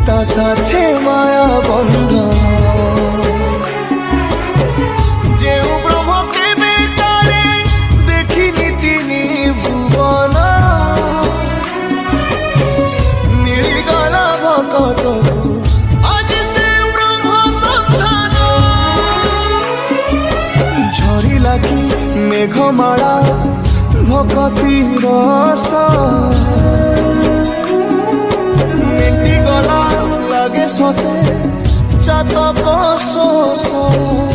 ता साथे माया बंधन जे ब्रह्म के बेताले देखिनी तिनी भुवन मिलगला भकत आज से ब्रह्म संधान झरिला कि मेघमाला भक्ति रस मिटी गला लगे सते चातक शोष।